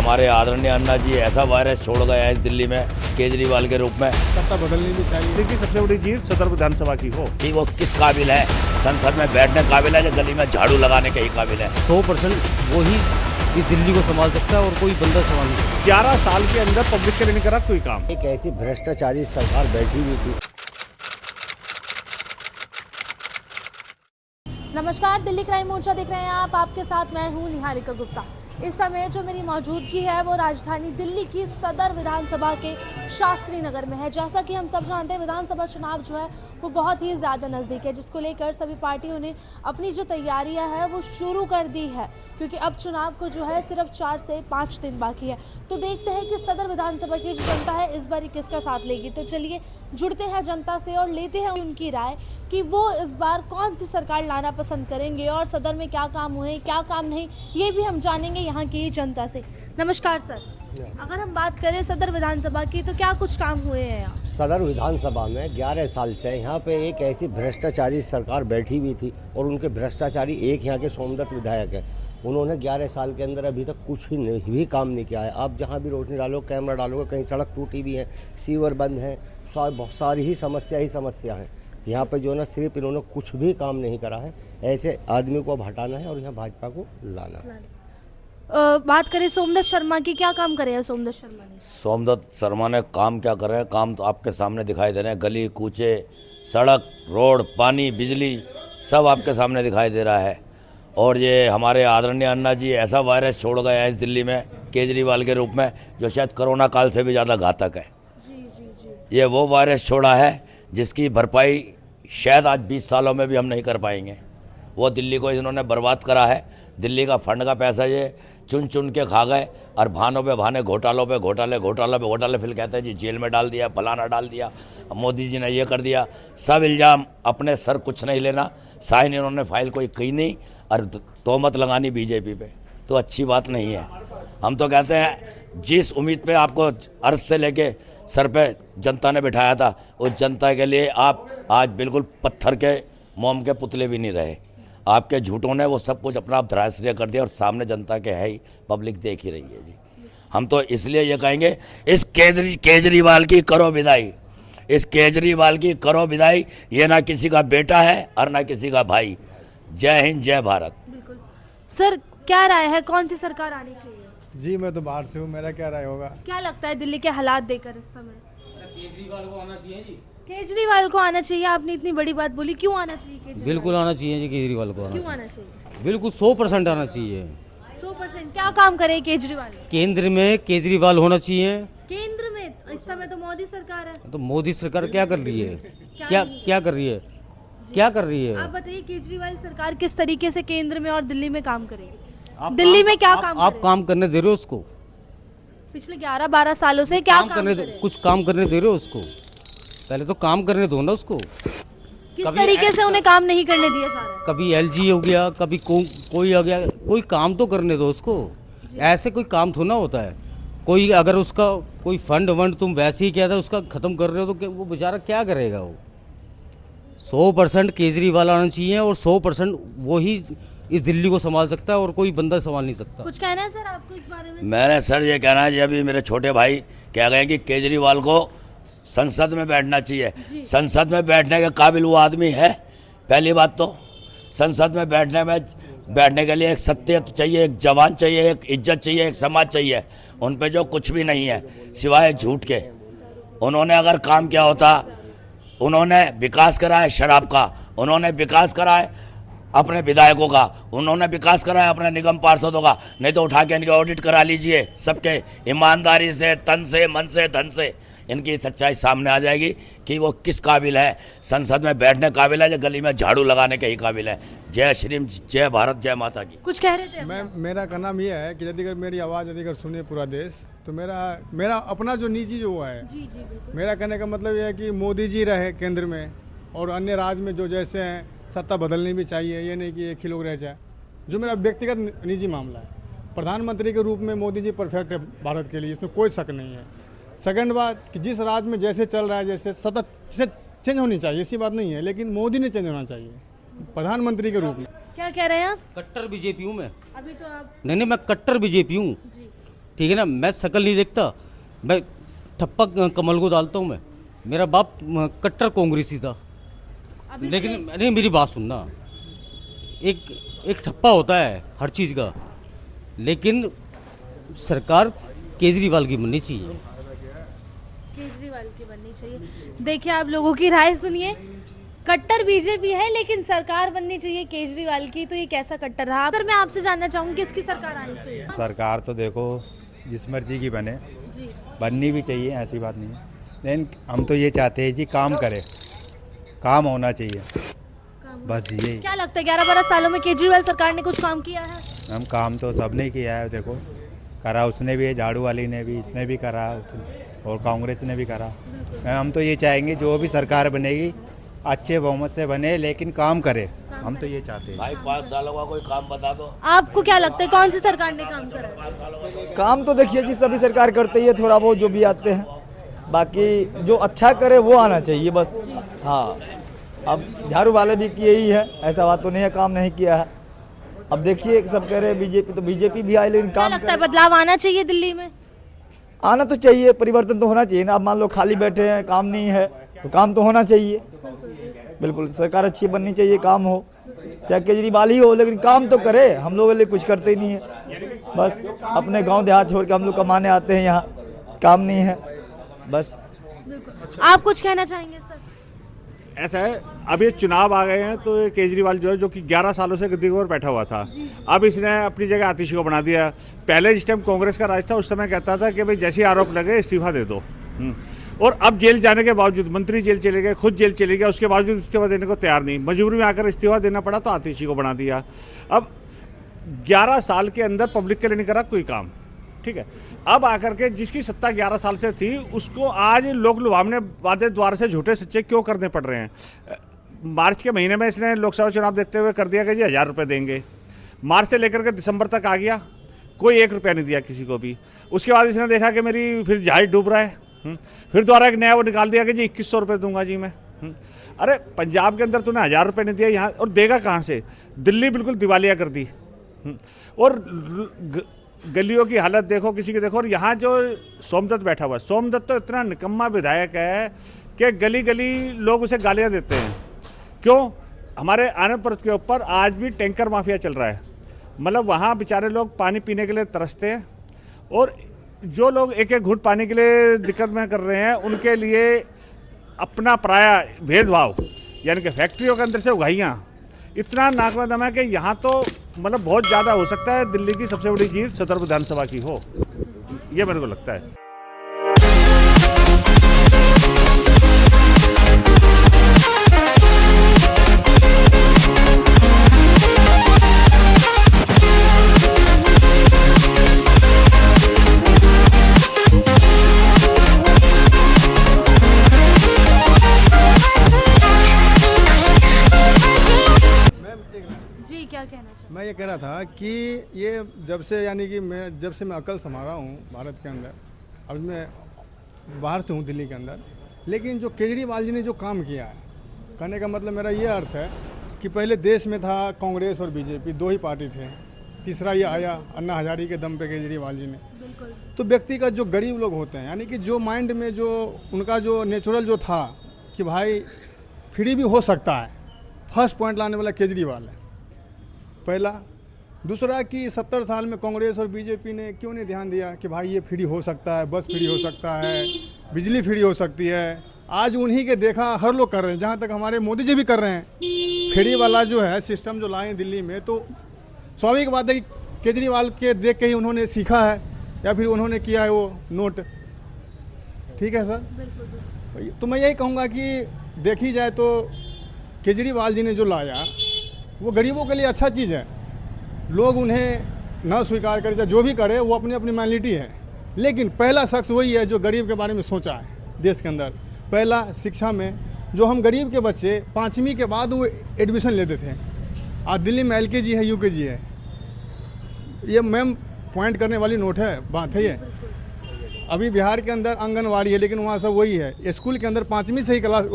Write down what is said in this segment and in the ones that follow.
हमारे आदरणीय अन्ना जी ऐसा वायरस छोड़ गए हैं इस दिल्ली में केजरीवाल के रूप में सत्ता बदलनी भी चाहिए। देखिए सबसे बड़ी जीत सदर विधानसभा की हो कि वो किस काबिल है, संसद में बैठने काबिल है या गली में झाड़ू लगाने के ही काबिल है। 100% वो ही इस दिल्ली को संभाल सकता है और कोई बंदा संभाल नहीं सकता। 11 साल के अंदर पब्लिक के लिए नहीं करा कोई काम। एक ऐसी भ्रष्टाचारी सरकार बैठी हुई थी। नमस्कार, दिल्ली क्राइम मोर्चा देख रहे हैं आप। आपके साथ मैं हूं निहारिका गुप्ता। इस समय जो मेरी मौजूदगी है वो राजधानी दिल्ली की सदर विधानसभा के शास्त्री नगर में है। जैसा कि हम सब जानते हैं, विधानसभा चुनाव जो है वो बहुत ही ज़्यादा नज़दीक है, जिसको लेकर सभी पार्टियों ने अपनी जो तैयारियां हैं वो शुरू कर दी है, क्योंकि अब चुनाव को जो है सिर्फ 4 से 5 दिन बाकी है। तो देखते हैं कि सदर विधानसभा की जो जनता है इस बार किसका साथ लेगी। तो चलिए जुड़ते हैं जनता से और लेते हैं उनकी राय कि वो इस बार कौन सी सरकार लाना पसंद करेंगे और सदर में क्या काम हुए क्या काम नहीं, ये भी हम जानेंगे यहाँ की जनता से। नमस्कार सर, अगर हम बात करें सदर विधानसभा की तो क्या कुछ काम हुए हैं यहाँ? सदर विधानसभा में 11 साल से यहाँ पे एक ऐसी भ्रष्टाचारी सरकार बैठी हुई थी और उनके भ्रष्टाचारी एक यहाँ के सोमदत्त विधायक है। उन्होंने 11 साल के अंदर अभी तक कुछ भी काम नहीं किया है। आप जहाँ भी रोशनी डालो, कैमरा डालोगे, कहीं सड़क टूटी हुई है, सीवर बंद है, बहुत सारी ही समस्या है। यहाँ पे जो ना सिर्फ इन्होंने कुछ भी काम नहीं करा है। ऐसे आदमी को अब हटाना है और यहाँ भाजपा को लाना। बात करें सोमदत्त शर्मा की, क्या काम करे हैं सोमदत्त शर्मा ने? सोमदत्त शर्मा ने काम क्या कर रहे हैं? काम तो आपके सामने दिखाई दे रहे हैं। गली कूचे, सड़क, रोड, पानी, बिजली सब आपके सामने दिखाई दे रहा है। और ये हमारे आदरणीय अन्ना जी ऐसा वायरस छोड़ गए हैं इस दिल्ली में केजरीवाल के रूप में, जो शायद कोरोना काल से भी ज़्यादा घातक है। ये वो वायरस छोड़ा है जिसकी भरपाई शायद आज 20 सालों में भी हम नहीं कर पाएंगे। वो दिल्ली को इन्होंने बर्बाद करा है। दिल्ली का फंड का पैसा ये चुन चुन के खा गए और भानों पे भाने, घोटालों पे घोटाले, फिर कहते हैं जी जेल में डाल दिया, फलाना डाल दिया, मोदी जी ने ये कर दिया। सब इल्ज़ाम अपने सर, कुछ नहीं लेना। साइन इन्होंने फाइल कोई की नहीं और तोहमत लगानी बीजेपी पे, तो अच्छी बात नहीं है। हम तो कहते हैं जिस उम्मीद पे आपको अर्थ से लेके सर पे जनता ने बिठाया था, उस जनता के लिए आप आज बिल्कुल पत्थर के मोम के पुतले भी नहीं रहे। आपके झूठों ने वो सब कुछ अपना धराशायी कर दिया और सामने जनता के है ही, पब्लिक देख ही रही है जी। हम तो इसलिए ये कहेंगे इस केजरीवाल की करो विदाई, इस केजरीवाल की करो विदाई। ये ना किसी का बेटा है और ना किसी का भाई। जय हिंद, जय भारत। बिल्कुल सर, क्या राय है, कौन सी सरकार आनी चाहिए? जी मैं तो बाहर से हूँ, मेरा क्या राय होगा? क्या लगता है दिल्ली के हालात देखकर इस समय? केजरीवाल को आना चाहिए जी। केजरीवाल को आना चाहिए। आपने इतनी बड़ी बात बोली, क्यों आना चाहिए केजरीवाल? बिल्कुल आना चाहिए जी, केजरीवाल को क्यों आना चाहिए? बिल्कुल 100% आना चाहिए। 100%? क्या काम करे केजरीवाल? केंद्र में केजरीवाल होना चाहिए। केंद्र में इस समय तो मोदी सरकार है। तो मोदी सरकार क्या कर रही है? क्या क्या कर रही है? क्या कर रही है? आप बताइए, केजरीवाल सरकार किस तरीके से केंद्र में और दिल्ली में काम करेगी? दिल्ली में क्या काम आप काम करने दे रहे हो उसको? पिछले 11-12 सालों से क्या काम करने करे? कुछ काम करने दे रहे हो उसको? पहले तो काम करने दो ना उसको। किस तरीके से उन्हें काम नहीं करने दिया जा रहा है? कभी एलजी हो गया, कभी कोई हो गया। कोई काम तो करने दो उसको। ऐसे कोई काम थोड़ा होता है। कोई अगर उसका कोई फंड तुम वैसे ही क्या था उसका ख़त्म कर रहे हो तो वो बेचारा क्या करेगा? वो 100% केजरीवाल आना चाहिए और 100% वो ही इस दिल्ली को संभाल सकता है और कोई बंदा संभाल नहीं सकता। कुछ कहना है सर आपको इस बारे में? मैंने सर ये कहना है जी, अभी मेरे छोटे भाई कह गए कि केजरीवाल को संसद में बैठना चाहिए। संसद में बैठने के काबिल वो आदमी है? पहली बात तो संसद में बैठने के लिए एक सत्यता चाहिए, एक जवान चाहिए, एक इज्जत चाहिए, एक समाज चाहिए। उन पे जो कुछ भी नहीं है सिवाय झूठ के। उन्होंने अगर काम किया होता, उन्होंने विकास करा है शराब का, उन्होंने विकास करा है अपने विधायकों का, उन्होंने विकास करा है अपने निगम पार्षदों का। नहीं तो उठा के इनके ऑडिट करा लीजिए सबके, ईमानदारी से, तन से, मन से, धन से इनकी सच्चाई सामने आ जाएगी कि वो किस काबिल है, संसद में बैठने काबिल है या गली में झाड़ू लगाने के ही काबिल है। जय श्री, जय भारत, जय माता की। कुछ कह रहे थे? मेरा कहना ये है कि यदि अगर मेरी आवाज़ यदि अगर सुने पूरा देश, तो मेरा अपना जो निजी जो हुआ है, जी, मेरा कहने का मतलब ये है कि मोदी जी रहे केंद्र में और अन्य राज्य में जो जैसे हैं सत्ता बदलनी भी चाहिए। ये नहीं कि एक ही लोग रह जाए, जो मेरा व्यक्तिगत निजी मामला है। प्रधानमंत्री के रूप में मोदी जी परफेक्ट है भारत के लिए, इसमें कोई शक नहीं है। सेकंड बात कि जिस राज्य में जैसे चल रहा है, जैसे सतत चेंज होनी चाहिए, ऐसी बात नहीं है, लेकिन मोदी ने चेंज होना चाहिए प्रधानमंत्री के रूप में। क्या कह रहे हैं आप? कट्टर बीजेपी हूँ मैं। अभी तो आप नहीं, मैं कट्टर बीजेपी हूँ। ठीक है ना, मैं शक्ल नहीं देखता, मैं ठप्पा कमल को डालता हूँ। मैं, मेरा बाप कट्टर कांग्रेसी था, अभी लेकिन नहीं, मेरी बात सुनना, एक ठप्पा होता है हर चीज़ का, लेकिन सरकार केजरीवाल की बननी चाहिए। केजरीवाल की बननी चाहिए। देखिए, आप लोगों की राय सुनिए। कट्टर बीजेपी है लेकिन सरकार बननी चाहिए केजरीवाल की, तो ये कैसा कट्टर रहा? अगर मैं आपसे जानना चाहूँगी किसकी सरकार आनी चाहिए? सरकार तो देखो जिस मर्जी की बने, जी, बननी भी चाहिए, ऐसी बात नहीं है, लेकिन हम तो ये चाहते हैं जी काम करे, काम होना चाहिए, बस यही। क्या लगता है 11-12 सालों में केजरीवाल सरकार ने कुछ काम किया है? हम काम तो सबने किया है, देखो करा उसने भी, झाड़ू वाली ने भी, इसने भी करा और कांग्रेस ने भी करा। हम तो ये चाहेंगे जो भी सरकार बनेगी अच्छे बहुमत से बने, लेकिन काम करे, हम तो ये चाहते हैं। भाई 5 सालों का कोई काम बता दो। आपको क्या लगता है कौन सी सरकार ने काम करा है? काम तो देखिए जी सभी सरकार करते ही है, थोड़ा बहुत जो भी आते हैं, बाकी जो अच्छा करे वो आना चाहिए बस। हाँ, अब झाड़ू वाले भी किए ही है, ऐसा बात तो नहीं है काम नहीं किया है। अब देखिए सब कह रहे हैं बीजेपी, तो बीजेपी भी आए लेकिन क्या काम लगता है बदलाव आना चाहिए दिल्ली में? आना तो चाहिए, परिवर्तन तो होना चाहिए ना। अब मान लो खाली बैठे हैं, काम नहीं है, तो काम तो होना चाहिए। बिल्कुल सरकार अच्छी बननी चाहिए, काम हो, चाहे केजरीवाल ही हो, लेकिन काम तो करे। हम लोगों के लिए कुछ करते ही नहीं है, बस अपने गांव देहात छोड़ के हम लोग कमाने आते हैं, यहाँ काम नहीं है बस। आप कुछ कहना चाहेंगे सर? ऐसा है, अब ये चुनाव आ गए हैं तो ये केजरीवाल जो है, जो कि 11 सालों से गद्दी पर बैठा हुआ था, अब इसने अपनी जगह आतिशी को बना दिया। पहले जिस टाइम कांग्रेस का राज था उस समय कहता था कि भाई जैसे आरोप लगे इस्तीफा दे दो, और अब जेल जाने के बावजूद, मंत्री जेल चले गए, खुद जेल चले गए, उसके बावजूद इस्तीफा देने को तैयार नहीं, मजबूरी में आकर इस्तीफा देना पड़ा तो आतिशी को बना दिया। अब 11 साल के अंदर पब्लिक के लिए नहीं करा कोई काम, ठीक है। अब आकर के जिसकी सत्ता 11 साल से थी उसको आज लोग लुभावने वादे द्वार से झूठे सच्चे क्यों करने पड़ रहे हैं? मार्च के महीने में इसने लोकसभा चुनाव देखते हुए कर दिया कि जी 1000 रुपये देंगे। मार्च से लेकर के दिसंबर तक आ गया, कोई 1 रुपया नहीं दिया किसी को भी। उसके बाद इसने देखा कि मेरी फिर जहाज डूब रहा है, फिर दोबारा एक नया वो निकाल दिया कि जी 2100 रुपये दूंगा जी मैं। अरे पंजाब के अंदर तूने 1000 रुपये नहीं दिया, यहाँ और देगा कहाँ से? दिल्ली बिल्कुल दिवालिया कर दी, और गलियों की हालत देखो, किसी की देखो। और यहाँ जो सोमदत्त बैठा हुआ है, सोमदत्त तो इतना निकम्मा विधायक है कि गली गली लोग उसे गालियाँ देते हैं। क्यों? हमारे आनंदपुर के ऊपर आज भी टैंकर माफिया चल रहा है, मतलब वहाँ बेचारे लोग पानी पीने के लिए तरसते हैं, और जो लोग एक एक घूंट पानी के लिए दिक्कत में कर रहे हैं उनके लिए अपना पराया भेदभाव, यानी कि फैक्ट्रियों के अंदर से उगाइयाँ, इतना नाक में दम है कि यहाँ तो मतलब बहुत ज़्यादा हो सकता है दिल्ली की सबसे बड़ी जीत सदर विधानसभा की हो, ये मेरे को लगता है। जी, क्या कहना चाहिए? मैं ये कह रहा था कि ये जब से, यानी कि जब से मैं अकल संभाला हूँ भारत के अंदर, अब मैं बाहर से हूँ दिल्ली के अंदर, लेकिन जो केजरीवाल जी ने जो काम किया है, कहने का मतलब मेरा ये अर्थ है कि पहले देश में था कांग्रेस और बीजेपी, 2 ही पार्टी थे, तीसरा ये आया अन्ना हजारी के दम पे केजरीवाल जी ने। तो व्यक्तिगत जो गरीब लोग होते हैं, यानी कि जो माइंड में जो उनका जो नेचुरल जो था कि भाई फ्री भी हो सकता है, फर्स्ट पॉइंट लाने वाला केजरीवाल है पहला। दूसरा कि 70 साल में कांग्रेस और बीजेपी ने क्यों नहीं ध्यान दिया कि भाई ये फ्री हो सकता है, बस फ्री हो सकता है, बिजली फ्री हो सकती है। आज उन्हीं के देखा हर लोग कर रहे हैं, जहाँ तक हमारे मोदी जी भी कर रहे हैं। फ्री वाला जो है सिस्टम जो लाए दिल्ली में, तो स्वाभाविक बात है कि केजरीवाल के देख के ही उन्होंने सीखा है या फिर उन्होंने किया है वो नोट, ठीक है सर। तो मैं यही कहूँगा कि देखी जाए तो केजरीवाल जी ने जो लाया वो गरीबों के लिए अच्छा चीज़ है। लोग उन्हें न स्वीकार करे, जो भी करे वो अपनी अपनी मैनिटी है, लेकिन पहला शख्स वही है जो गरीब के बारे में सोचा है देश के अंदर। पहला शिक्षा में जो हम गरीब के बच्चे 5वीं के बाद वो एडमिशन लेते थे, आज दिल्ली में LKG है, UKG है। ये मैम पॉइंट करने वाली नोट है, बात है ये। अभी बिहार के अंदर आंगनवाड़ी है, लेकिन वहाँ सब वही है। स्कूल के अंदर 5वीं से ही क्लास,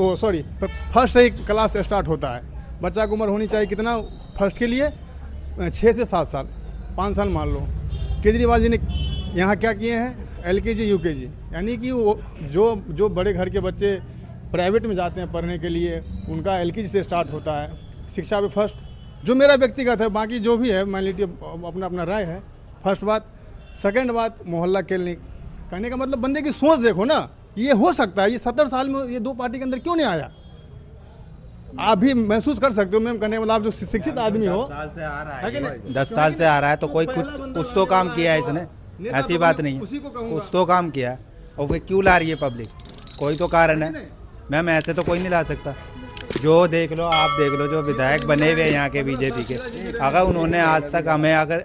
फर्स्ट से ही क्लास स्टार्ट होता है। बच्चा की उम्र होनी चाहिए कितना फर्स्ट के लिए? 6 से 7 साल, 5 साल मान लो। केजरीवाल जी ने यहाँ क्या किए हैं, LKG UKG, यानी कि वो जो बड़े घर के बच्चे प्राइवेट में जाते हैं पढ़ने के लिए, उनका LKG से स्टार्ट होता है शिक्षा पे फर्स्ट, जो मेरा व्यक्तिगत है, बाकी जो भी है मान लीजिए अपना अपना राय है। फर्स्ट बात। सेकंड बात, मोहल्ला क्लिनिक। कहने का मतलब बंदे की सोच देखो ना, ये हो सकता है, ये 70 साल में ये दो पार्टी के अंदर क्यों नहीं आया। आप भी महसूस कर सकते हो मैम, कहने का मतलब आप जो शिक्षित आदमी हो, 10 साल से आ रहा है कि है, नहीं? 10 साल से आ रहा है तो कोई कुछ तो काम किया है इसने, ऐसी बात नहीं उसी को है, कहूंगा। कुछ तो काम किया। और फिर क्यों ला रही है पब्लिक, कोई तो कारण है मैम, ऐसे तो कोई नहीं ला सकता। जो देख लो, आप देख लो, जो विधायक बने हुए हैं यहाँ के बीजेपी के, अगर उन्होंने आज तक हमें अगर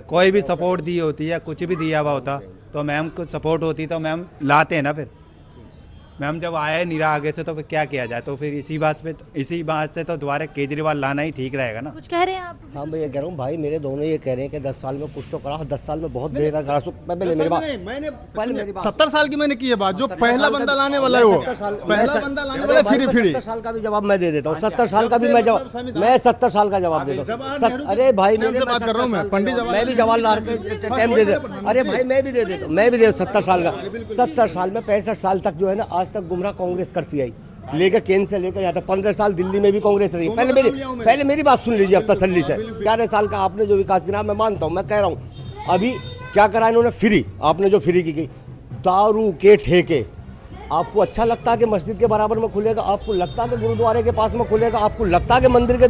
कोई भी सपोर्ट दी होती या कुछ भी दिया हुआ होता तो मैम को सपोर्ट होती तो मैम लाते हैं ना। फिर मैम जब आए नीरा आगे से तो फिर क्या किया जाए, तो फिर इसी बात से तो दोबारा केजरीवाल लाना ही ठीक रहेगा ना। कुछ कह रहे हैं आप? हाँ मैं ये कह रहा हूँ भाई, मेरे दोनों ये कह रहे हैं कि 10 साल में कुछ तो करा, 10 साल में बहुत बेहतर करा। पहले मेरी बात, मैंने मेरी बात। 70 साल की मैंने की है बात, जो पहला बंदा लाने वाला है वो पहला बंदा लाने वाला है, फ्री 70 साल का भी जवाब मैं दे देता हूँ, 70 साल का भी मैं जवाब, मैं 70 साल का जवाब देता हूँ। अरे भाई मेरे बात कर रहा हूँ मैं, पंडित मैं भी जवाहरलाल के टाइम दे देता, अरे भाई मैं भी दे देता हूँ, मैं भी दे 70 साल का। 70 साल में 65 साल तक जो है ना, आज तक गुमराह कांग्रेस करती आई, लेकर केंद्र से लेकर यहाँ तक 15 साल दिल्ली में भी कांग्रेस रही। पहले मेरी बात सुन लीजिए अब तसल्ली से। 11 साल का आपने जो विकास किया मैं मानता हूँ, मैं कह रहा हूँ अभी क्या करा इन्होंने, फ्री, आपने जो फ्री की दारू के ठेके, आपको अच्छा लगता है कि मस्जिद के बराबर में खुलेगा, आपको लगता है कि गुरुद्वारे के पास में खुलेगा, आपको लगता है कि मंदिर के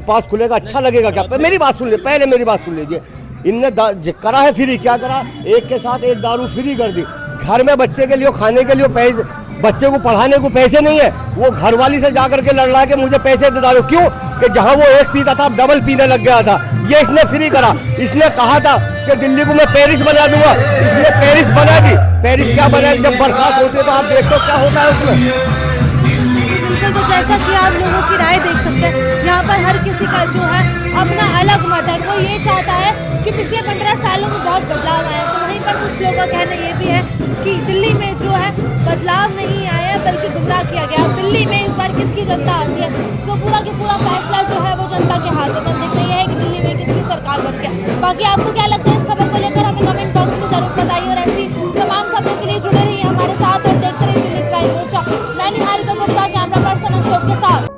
पास खुलेगा, अच्छा लगेगा क्या? मेरी बात सुन लीजिए, पहले मेरी बात सुन लीजिए। इनने करा है फ्री, क्या करा, एक के साथ एक दारू फ्री कर दी। घर में बच्चे के लिए खाने के लिए पैसे, बच्चे को पढ़ाने को पैसे नहीं है, वो घरवाली से जाकर के लड़ रहा है कि मुझे पैसे दे दो। क्यों? कि जहां वो एक पीता था डबल पीने लग गया था। ये इसने फ्री करा। इसने कहा था कि दिल्ली को मैं पेरिस बना दूंगा, इसलिए पेरिस बना दी। पेरिस क्या बना? जब बरसात होती है तो आप देखो क्या होता है उसमें। बिल्कुल, तो जैसा कि आप लोगों की राय देख सकते हैं, यहाँ पर हर किसी का जो है अपना अलग मत है। कोई ये चाहता है कि पिछले 15 सालों में बहुत बदलाव आया, तो वहीं पर कुछ लोगों का कहना ये भी है कि दिल्ली में जो है बदलाव नहीं आया बल्कि गुमराह किया गया। अब दिल्ली में इस बार किसकी जनता आती है, तो पूरा के पूरा फैसला जो है वो जनता के हाथों में। देखना यह है कि दिल्ली में किसकी सरकार बन गया। बाकी आपको क्या लगता है इस खबर को लेकर, हमें कमेंट बॉक्स में जरूर बताइए। और ऐसी तमाम खबरों के लिए जुड़े रहिए हमारे साथ और देखते रहिए दिल्ली क्राइम मोर्चा। मैं निहारिका गुप्ता, कैमरा पर्सन अशोक के साथ।